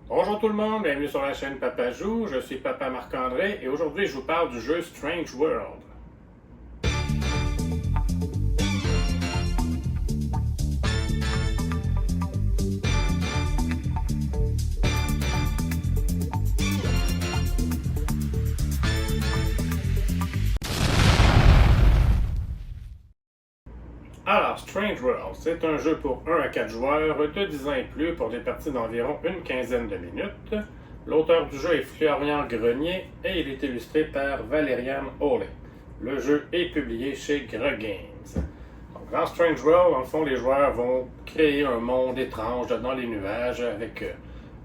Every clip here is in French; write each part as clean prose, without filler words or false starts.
Bonjour tout le monde, bienvenue sur la chaîne Papa Joue, je suis Papa Marc-André et aujourd'hui je vous parle du jeu Strange World. Alors, Strange World, c'est un jeu pour 1 à 4 joueurs de 10 ans et plus pour des parties d'environ une quinzaine de minutes. L'auteur du jeu est Florian Grenier et il est illustré par Valériane Hawley. Le jeu est publié chez Greg Games. Donc, dans Strange World, en fond, les joueurs vont créer un monde étrange dans les nuages avec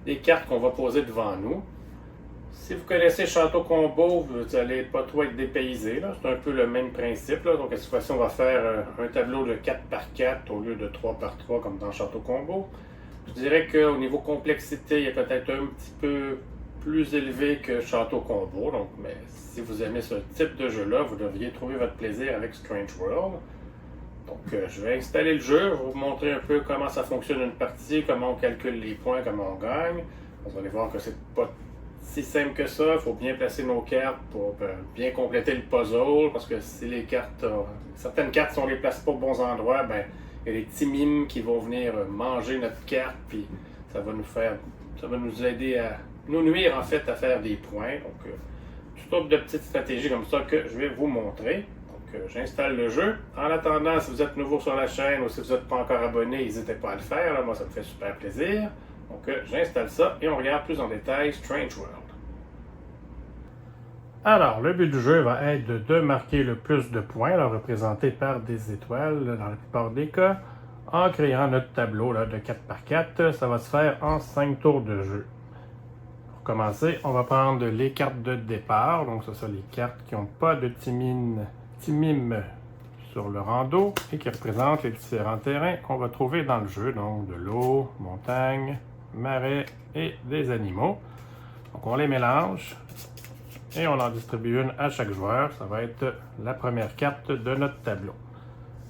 des cartes qu'on va poser devant nous. Si vous connaissez Château Combo, vous allez pas trop être dépaysé. C'est un peu le même principe. Là. Donc, à cette fois-ci, on va faire un tableau de 4 par 4 au lieu de 3 par 3 comme dans Château Combo. Je dirais qu'au niveau complexité, il est peut-être un petit peu plus élevé que Château Combo. Donc, mais si vous aimez ce type de jeu-là, vous devriez trouver votre plaisir avec Strange World. Donc, je vais installer le jeu, je vais vous montrer un peu comment ça fonctionne une partie, comment on calcule les points, comment on gagne. Vous allez voir que c'est pas si simple que ça, il faut bien placer nos cartes pour bien compléter le puzzle, parce que si les cartes, certaines cartes, si on les place pas aux bons endroits, ben il y a des petits mimes qui vont venir manger notre carte, puis ça va nous aider à nous nuire en fait à faire des points. Donc, tout autre de petites stratégies comme ça que je vais vous montrer. Donc, j'installe le jeu. En attendant, si vous êtes nouveau sur la chaîne ou si vous n'êtes pas encore abonné, n'hésitez pas à le faire. Là, moi, ça me fait super plaisir. Donc, j'installe ça et on regarde plus en détail Strange World. Alors, le but du jeu va être de marquer le plus de points, là, représentés par des étoiles dans la plupart des cas, en créant notre tableau là, de 4 par 4. Ça va se faire en 5 tours de jeu. Pour commencer, on va prendre les cartes de départ. Donc, ce sont les cartes qui n'ont pas de petits mimes sur le rando et qui représentent les différents terrains qu'on va trouver dans le jeu. Donc, de l'eau, montagne, marais et des animaux. Donc, on les mélange et on en distribue une à chaque joueur. Ça va être la première carte de notre tableau.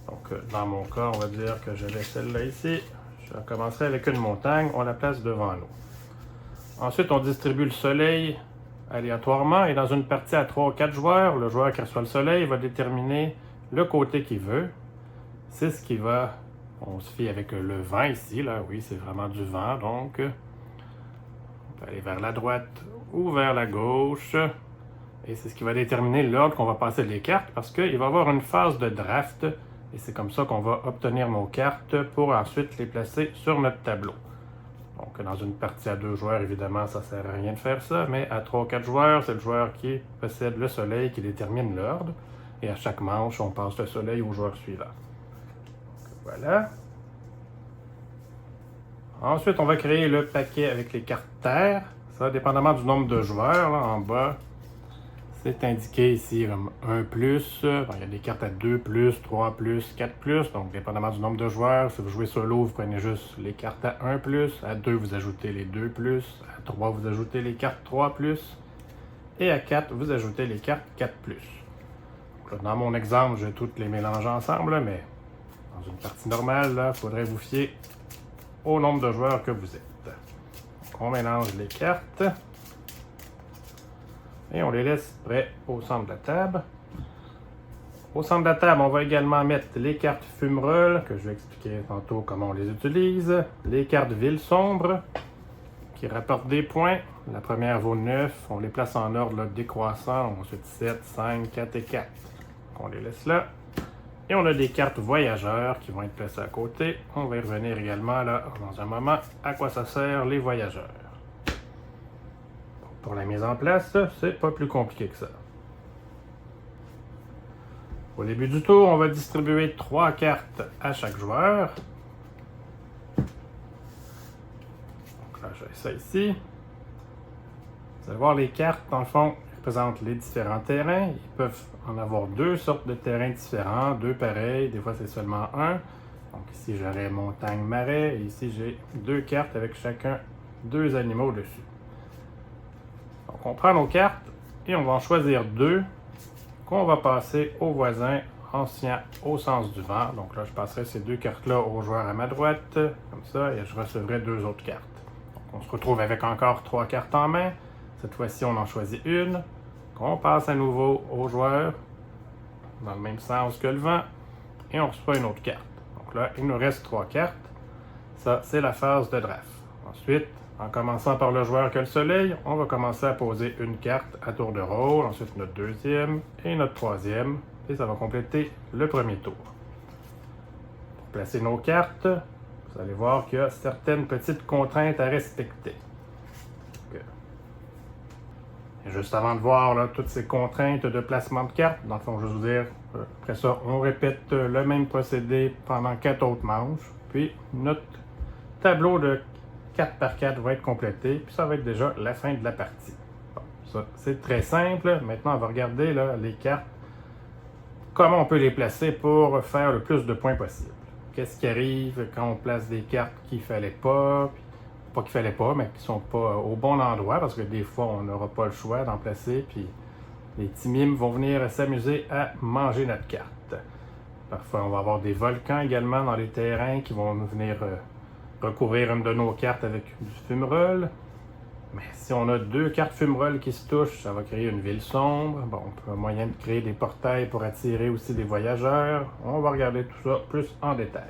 Donc, dans mon cas, on va dire que j'avais celle-là ici. Je commencerai avec une montagne, on la place devant nous. Ensuite, on distribue le soleil aléatoirement et dans une partie à 3 ou 4 joueurs, le joueur qui reçoit le soleil va déterminer le côté qu'il veut. C'est ce qui va, on se fie avec le vent ici, là, oui, c'est vraiment du vent, donc on peut aller vers la droite ou vers la gauche. Et c'est ce qui va déterminer l'ordre qu'on va passer les cartes parce qu'il va y avoir une phase de draft et c'est comme ça qu'on va obtenir nos cartes pour ensuite les placer sur notre tableau. Donc, dans une partie à 2 joueurs, évidemment, ça ne sert à rien de faire ça, mais à 3 ou 4 joueurs, c'est le joueur qui possède le soleil qui détermine l'ordre. Et à chaque manche, on passe le soleil au joueur suivant. Donc, voilà. Ensuite, on va créer le paquet avec les cartes terre. Ça, dépendamment du nombre de joueurs, là, en bas, c'est indiqué ici comme 1+. Bon, il y a des cartes à 2+, 3+, 4+. Donc, dépendamment du nombre de joueurs, si vous jouez solo, vous prenez juste les cartes à 1+. À 2, vous ajoutez les 2+. À 3, vous ajoutez les cartes 3+. Et à 4, vous ajoutez les cartes 4+. Donc, là, dans mon exemple, je vais toutes les mélanger ensemble, là, mais dans une partie normale, il faudrait vous fier au nombre de joueurs que vous êtes. Donc, on mélange les cartes. Et on les laisse prêts au centre de la table. Au centre de la table, on va également mettre les cartes fumerolles, que je vais expliquer tantôt comment on les utilise. Les cartes ville sombre, qui rapportent des points. La première vaut 9. On les place en ordre là, décroissant. Ensuite 7, 5, 4 et 4. Donc on les laisse là. Et on a des cartes voyageurs qui vont être placées à côté. On va y revenir également là, dans un moment, à quoi ça sert les voyageurs. Pour la mise en place, c'est pas plus compliqué que ça. Au début du tour, on va distribuer 3 cartes à chaque joueur. Donc là, j'ai ça ici. Vous allez voir, les cartes, dans le fond, représentent les différents terrains. Ils peuvent en avoir 2 sortes de terrains différents, 2 pareils, des fois c'est seulement 1. Donc ici, j'aurai montagne, marais, et ici, j'ai 2 cartes avec chacun 2 animaux dessus. Donc, on prend nos cartes et on va en choisir 2 qu'on va passer au voisin en signant au sens du vent. Donc là, je passerai ces 2 cartes-là au joueur à ma droite, comme ça, et je recevrai 2 autres cartes. Donc, On se retrouve avec encore 3 cartes en main. Cette fois-ci, on en choisit une, qu'on passe à nouveau au joueur, dans le même sens que le vent, et on reçoit une autre carte. Donc là, il nous reste 3 cartes. Ça, c'est la phase de draft. Ensuite, en commençant par le joueur que le soleil, on va commencer à poser une carte à tour de rôle, ensuite notre deuxième et notre troisième, et ça va compléter le premier tour. Pour placer nos cartes, vous allez voir qu'il y a certaines petites contraintes à respecter. Et juste avant de voir là, toutes ces contraintes de placement de cartes, dans le fond, je vais vous dire, après ça, on répète le même procédé pendant 4 autres manches, puis notre tableau de 4 par 4 va être complété, puis ça va être déjà la fin de la partie. Bon, ça, c'est très simple. Maintenant, on va regarder là, les cartes, comment on peut les placer pour faire le plus de points possible. Qu'est-ce qui arrive quand on place des cartes qu'il ne fallait pas, pas qu'il fallait pas, mais qui ne sont pas au bon endroit, parce que des fois, on n'aura pas le choix d'en placer, puis les petits mimes vont venir s'amuser à manger notre carte. Parfois, on va avoir des volcans également dans les terrains qui vont venir recouvrir une de nos cartes avec du fumerole. Mais si on a 2 cartes fumerole qui se touchent, ça va créer une ville sombre. Bon, on peut moyen de créer des portails pour attirer aussi des voyageurs. On va regarder tout ça plus en détail.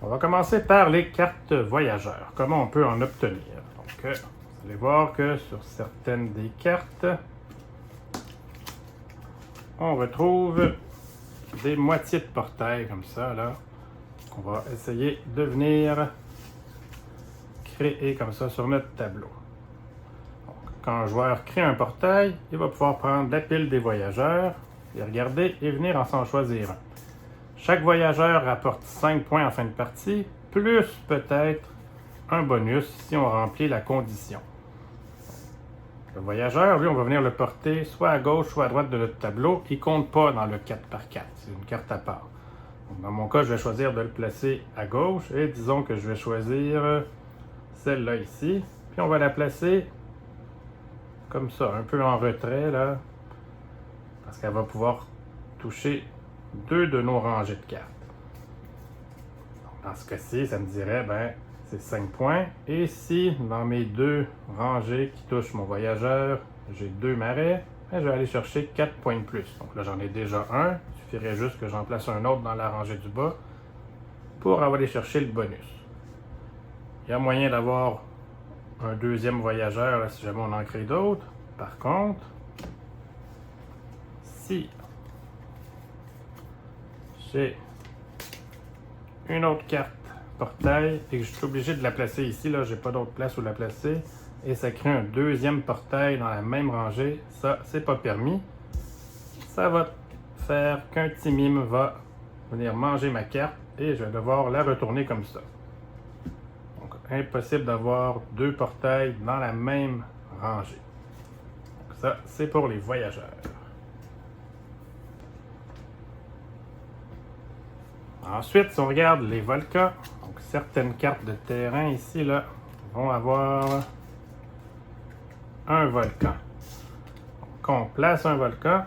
On va commencer par les cartes voyageurs. Comment on peut en obtenir? Donc, vous allez voir que sur certaines des cartes, on retrouve des moitiés de portail comme ça, là. On va essayer de venir créer comme ça sur notre tableau. Donc, quand un joueur crée un portail, il va pouvoir prendre la pile des voyageurs, les regarder et venir en s'en choisir un. Chaque voyageur rapporte 5 points en fin de partie, plus peut-être un bonus si on remplit la condition. Le voyageur, lui, on va venir le porter soit à gauche, soit à droite de notre tableau. Il ne compte pas dans le 4 par 4, c'est une carte à part. Donc, dans mon cas, je vais choisir de le placer à gauche et disons que je vais choisir celle-là ici. Puis on va la placer comme ça, un peu en retrait, là, parce qu'elle va pouvoir toucher 2 de nos rangées de cartes. Donc, dans ce cas-ci, ça me dirait, ben, c'est 5 points. Et si, dans mes 2 rangées qui touchent mon voyageur, j'ai 2 marais, ben, je vais aller chercher 4 points de plus. Donc là, j'en ai déjà un. Il suffirait juste que j'en place un autre dans la rangée du bas pour aller chercher le bonus. Il y a moyen d'avoir un deuxième voyageur là, si jamais on en crée d'autres. Par contre, si j'ai une autre carte portail et que je suis obligé de la placer ici, là, j'ai pas d'autre place où la placer, et ça crée un deuxième portail dans la même rangée, ça, c'est pas permis. Ça va faire qu'un petit mime va venir manger ma carte et je vais devoir la retourner comme ça. Donc, impossible d'avoir 2 portails dans la même rangée. Donc, ça, c'est pour les voyageurs. Ensuite, si on regarde les volcans, donc certaines cartes de terrain ici là, vont avoir un volcan. Donc, quand on place un volcan,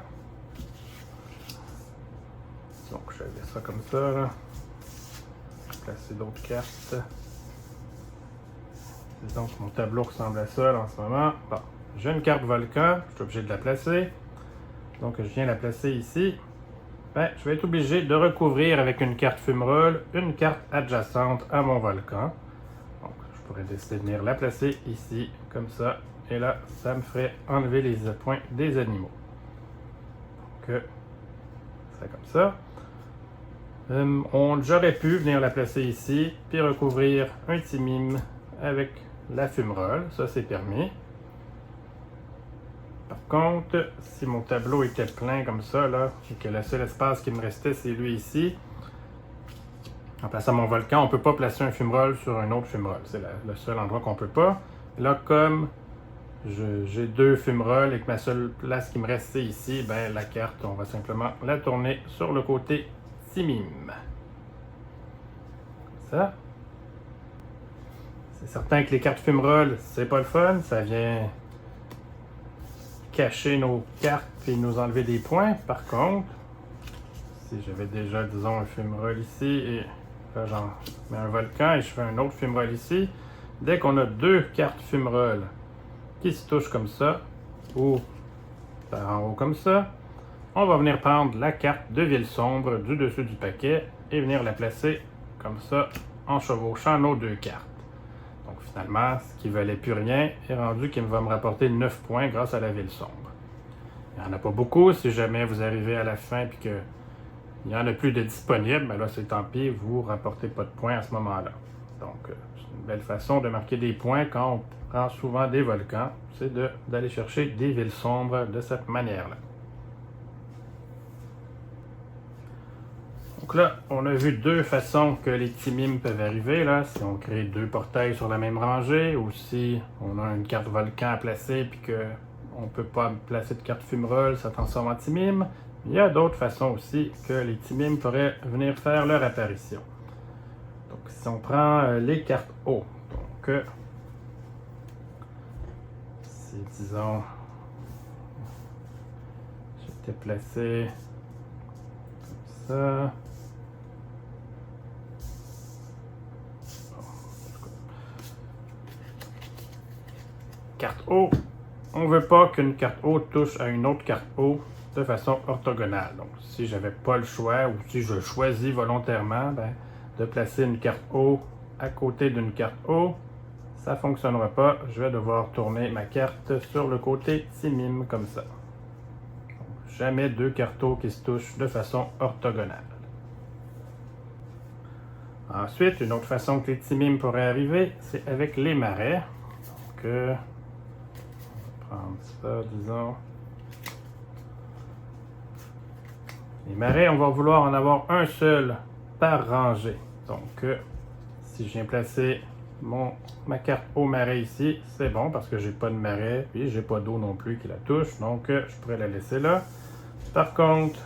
donc je vais ça comme ça, là. Je vais placer d'autres cartes. Disons que mon tableau ressemble à ça là, en ce moment. Bon, j'ai une carte volcan, je suis obligé de la placer. Donc je viens la placer ici. Ben, je vais être obligé de recouvrir avec une carte fumerole une carte adjacente à mon volcan. Donc, je pourrais décider de venir la placer ici, comme ça. Et là, ça me ferait enlever les points des animaux. Donc, c'est comme ça. J'aurais pu venir la placer ici, puis recouvrir un petit mime avec la fumerole. Ça, c'est permis. Par contre, si mon tableau était plein comme ça, là, et que le seul espace qui me restait, c'est lui ici, en plaçant mon volcan, on ne peut pas placer un fumerole sur un autre fumerole. C'est le seul endroit qu'on ne peut pas. Là, comme j'ai 2 fumeroles et que ma seule place qui me reste, c'est ici, ben, la carte, on va simplement la tourner sur le côté mime. Ça. C'est certain que les cartes fumerolles, c'est pas le fun. Ça vient cacher nos cartes et nous enlever des points. Par contre, si j'avais déjà, disons, un fumerole ici et là, j'en mets un volcan et je fais un autre fumerole ici, dès qu'on a deux cartes fumerolles qui se touchent comme ça, ou par en haut comme ça, on va venir prendre la carte de ville sombre du dessus du paquet et venir la placer comme ça en chevauchant nos deux cartes. Donc finalement, ce qui ne valait plus rien est rendu qu'il va me rapporter 9 points grâce à la ville sombre. Il n'y en a pas beaucoup. Si jamais vous arrivez à la fin et qu'il n'y en a plus de disponibles, ben là c'est tant pis, vous ne rapportez pas de points à ce moment-là. Donc c'est une belle façon de marquer des points quand on prend souvent des volcans, c'est d'aller chercher des villes sombres de cette manière-là. Donc là, on a vu deux façons que les Timimes peuvent arriver. Là, si on crée deux portails sur la même rangée, ou si on a une carte volcan à placer et qu'on ne peut pas placer de carte fumerole, ça transforme en Timime. Il y a d'autres façons aussi que les Timimes pourraient venir faire leur apparition. Donc si on prend les cartes haut, donc si disons j'étais placé comme ça. Carte haut, on ne veut pas qu'une carte haut touche à une autre carte haut de façon orthogonale. Donc, si j'avais pas le choix ou si je choisis volontairement de placer une carte haut à côté d'une carte haut, ça ne fonctionnera pas. Je vais devoir tourner ma carte sur le côté Timime comme ça. Donc, jamais deux cartes haut qui se touchent de façon orthogonale. Ensuite, une autre façon que les Timimes pourraient arriver, c'est avec les marais. Donc, prendre ça, disons. Les marais, on va vouloir en avoir un seul par rangée. Donc, si je viens placer ma carte au marais ici, c'est bon parce que j'ai pas de marais, puis j'ai pas d'eau non plus qui la touche. Donc, je pourrais la laisser là. Par contre,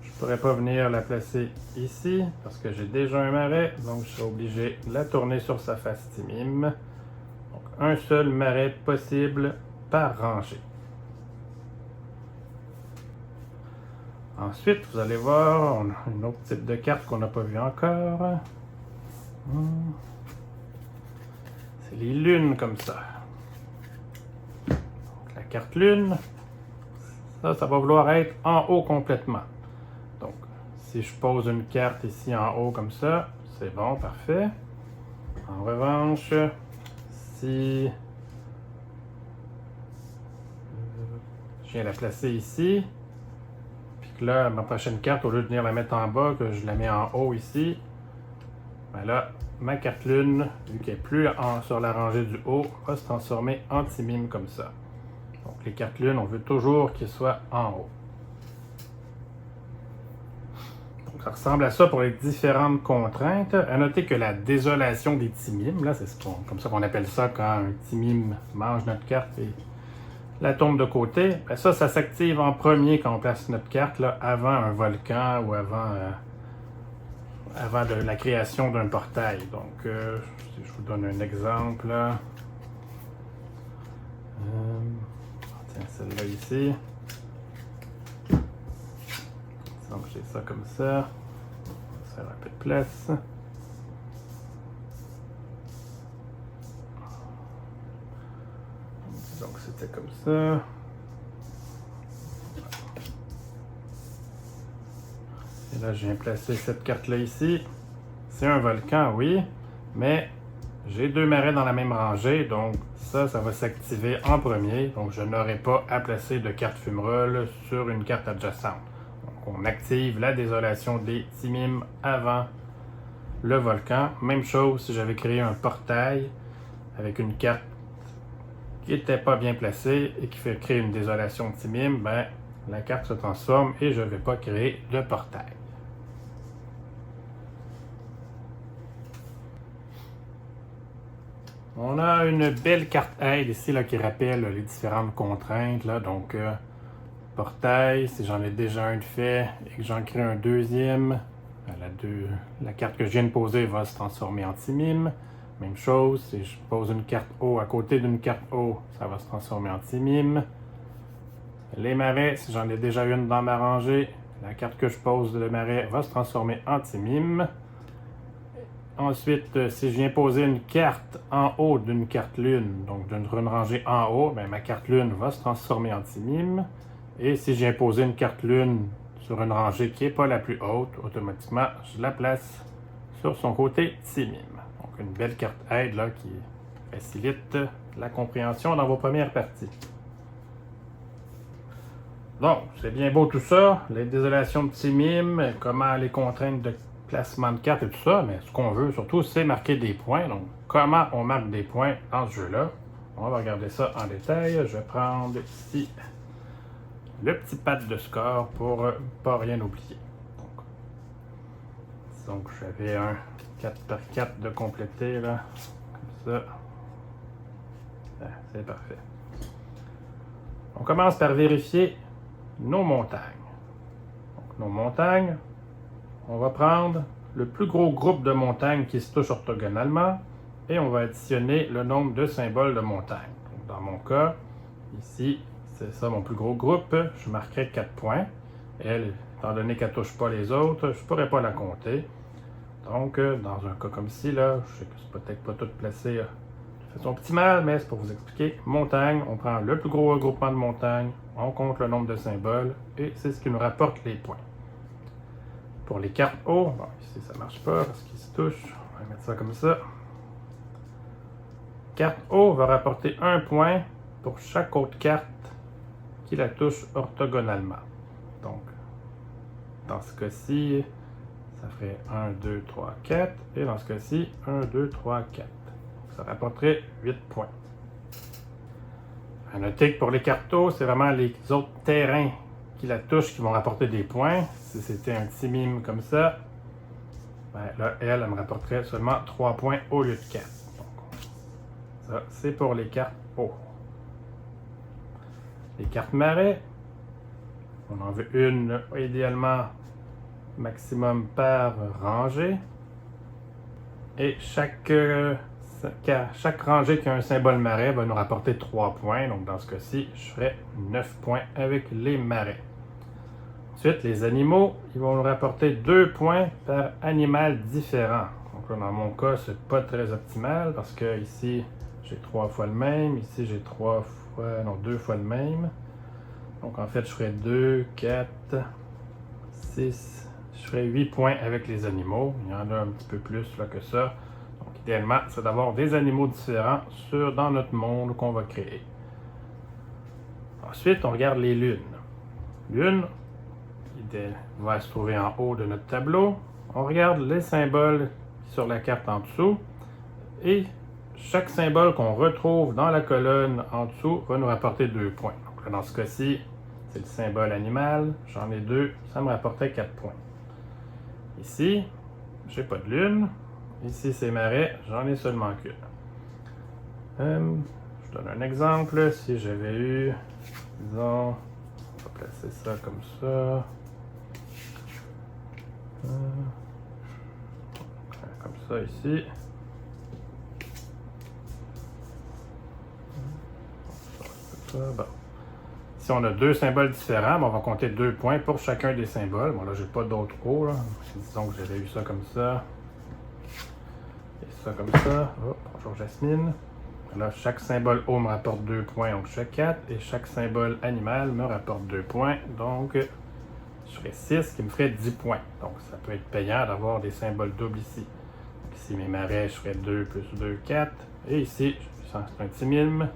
je pourrais pas venir la placer ici parce que j'ai déjà un marais. Donc, je serai obligé de la tourner sur sa face Timime. Donc, un seul marais possible par rangée. Ensuite, vous allez voir, on a un autre type de carte qu'on n'a pas vu encore. C'est les lunes comme ça. Donc, la carte lune, ça va vouloir être en haut complètement. Donc, si je pose une carte ici en haut comme ça, c'est bon, parfait. En revanche, si je viens la placer ici, puis que là, ma prochaine carte, au lieu de venir la mettre en bas, que je la mets en haut ici, ben là, ma carte lune, vu qu'elle n'est plus sur la rangée du haut, va se transformer en Timime comme ça. Donc les cartes lunes, on veut toujours qu'ils soient en haut. Donc ça ressemble à ça pour les différentes contraintes. À noter que la désolation des Timimes, là, c'est comme ça qu'on appelle ça quand un Timime mange notre carte et la tombe de côté, ben ça s'active en premier quand on place notre carte là, avant un volcan ou avant de la création d'un portail. Donc, si je vous donne un exemple, tiens, celle-là ici. Donc, j'ai ça comme ça. On va faire un peu de place. Donc, c'était comme ça. Et là, je viens placer cette carte-là ici. C'est un volcan, oui, mais j'ai deux marais dans la même rangée, donc ça va s'activer en premier. Donc, je n'aurai pas à placer de carte fumerole sur une carte adjacente. Donc, on active la désolation des Timimes avant le volcan. Même chose si j'avais créé un portail avec une carte qui n'était pas bien placée et qui fait créer une désolation de Timime, ben, la carte se transforme et je ne vais pas créer de portail. On a une belle carte aide ici là, qui rappelle les différentes contraintes. Là. Donc, portail, si j'en ai déjà un de fait et que j'en crée un deuxième, la carte que je viens de poser va se transformer en Timime. Même chose, si je pose une carte haut à côté d'une carte haut, ça va se transformer en Timime. Les marais, si j'en ai déjà une dans ma rangée, la carte que je pose de marais va se transformer en Timime. Ensuite, si je viens poser une carte en haut d'une carte lune, donc d'une rune rangée en haut, ben, ma carte lune va se transformer en Timim. Et si je viens poser une carte lune sur une rangée qui n'est pas la plus haute, automatiquement, je la place sur son côté Timim. Donc une belle carte aide là, qui facilite la compréhension dans vos premières parties. Donc, c'est bien beau tout ça, les désolations de Timim, comment les contraintes de placement de cartes et tout ça, mais ce qu'on veut surtout, c'est marquer des points. Donc, comment on marque des points dans ce jeu-là? On va regarder ça en détail. Je vais prendre ici le petit pad de score pour ne pas rien oublier. Donc j'avais un 4x4 de compléter, là, comme ça. Ah, c'est parfait. On commence par vérifier nos montagnes. Donc, nos montagnes, on va prendre le plus gros groupe de montagnes qui se touchent orthogonalement et on va additionner le nombre de symboles de montagne. Donc, dans mon cas, ici, c'est ça mon plus gros groupe, je marquerai 4 points. Elle, étant donné qu'elle ne touche pas les autres, je ne pourrais pas la compter. Donc, dans un cas comme ici, là, je sais que c'est peut-être pas tout placé de façon optimale, mais c'est pour vous expliquer. Montagne, on prend le plus gros regroupement de montagnes, on compte le nombre de symboles, et c'est ce qui nous rapporte les points. Pour les cartes haut, bon, ici ça ne marche pas parce qu'ils se touchent, on va mettre ça comme ça. Carte haut va rapporter 1 point pour chaque autre carte qui la touche orthogonalement. Donc, dans ce cas-ci, ça ferait 1, 2, 3, 4. Et dans ce cas-ci, 1, 2, 3, 4. Ça rapporterait 8 points. À noter que pour les cartes haut, c'est vraiment les autres terrains qui la touchent qui vont rapporter des points. Si c'était un Timim comme ça, ben là, elle me rapporterait seulement 3 points au lieu de 4. Donc, ça, c'est pour les cartes haut. Les cartes marais, on en veut une idéalement maximum par rangée. Et chaque rangée qui a un symbole marais va nous rapporter 3 points. Donc dans ce cas-ci, je ferai 9 points avec les marais. Ensuite, les animaux, ils vont nous rapporter 2 points par animal différent. Donc là, dans mon cas, c'est pas très optimal parce que ici, j'ai 3 fois le même. Ici, j'ai 2 fois le même. Donc en fait, je ferai 2, 4, 6, je ferai 8 points avec les animaux. Il y en a un petit peu plus là, que ça. Donc idéalement, c'est d'avoir des animaux différents dans notre monde qu'on va créer. Ensuite, on regarde les lunes. Lune, qui va se trouver en haut de notre tableau. On regarde les symboles sur la carte en dessous. Et chaque symbole qu'on retrouve dans la colonne en dessous va nous rapporter 2 points. Donc là, dans ce cas-ci, c'est le symbole animal. J'en ai 2, ça me rapportait 4 points. Ici, j'ai pas de lune. Ici, c'est marais, j'en ai seulement qu'une. Je donne un exemple. Si j'avais eu, disons, on va placer ça comme ça. Comme ça ici. Bon. Si on a 2 symboles différents, on va compter 2 points pour chacun des symboles. Bon là, j'ai pas d'autres hauts. Là. Disons que j'avais eu ça comme ça. Et ça comme ça. Oh, bonjour Jasmine. Là, chaque symbole haut me rapporte 2 points, donc je fais 4. Et chaque symbole animal me rapporte 2 points. Donc, je ferai 6 qui me ferait 10 points. Donc, ça peut être payant d'avoir des symboles doubles ici. Donc, ici, mes marais, je ferai 2 plus 2, 4. Et ici, c'est un Timim.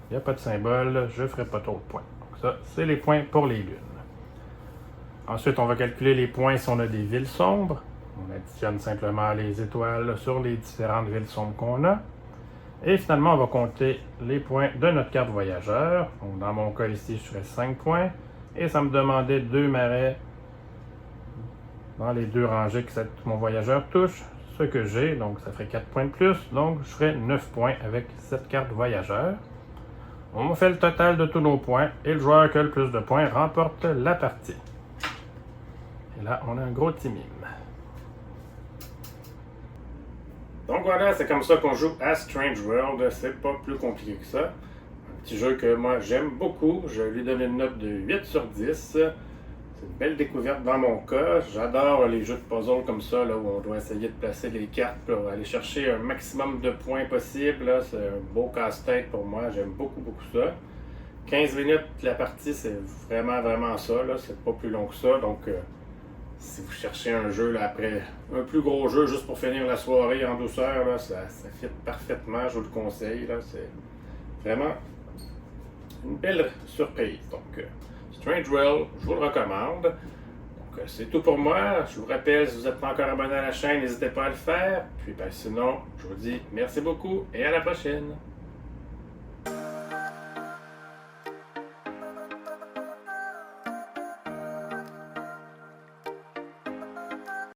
Il n'y a pas de symbole, je ne ferai pas trop de points. Donc ça, c'est les points pour les lunes. Ensuite, on va calculer les points si on a des villes sombres. On additionne simplement les étoiles sur les différentes villes sombres qu'on a. Et finalement, on va compter les points de notre carte voyageur. Donc, dans mon cas ici, je ferai 5 points. Et ça me demandait 2 marais dans les 2 rangées que mon voyageur touche. Ce que j'ai, donc ça ferait 4 points de plus. Donc, je ferai 9 points avec cette carte voyageur. On fait le total de tous nos points et le joueur qui a le plus de points remporte la partie. Et là, on a un gros Timim. Donc voilà, c'est comme ça qu'on joue à Strange World. C'est pas plus compliqué que ça. Un petit jeu que moi j'aime beaucoup. Je lui donne une note de 8 sur 10. C'est une belle découverte dans mon cas. J'adore les jeux de puzzle comme ça, là, où on doit essayer de placer les cartes pour aller chercher un maximum de points possible. Là. C'est un beau casse-tête pour moi. J'aime beaucoup, beaucoup ça. 15 minutes la partie, c'est vraiment, vraiment ça. Là. C'est pas plus long que ça. Donc, si vous cherchez un jeu là, après un plus gros jeu juste pour finir la soirée en douceur, là, ça fit parfaitement. Je vous le conseille. Là. C'est vraiment une belle surprise. Donc, Strange World, je vous le recommande. Donc, c'est tout pour moi. Je vous rappelle, si vous n'êtes pas encore abonné à la chaîne, n'hésitez pas à le faire. Puis, sinon, je vous dis merci beaucoup et à la prochaine.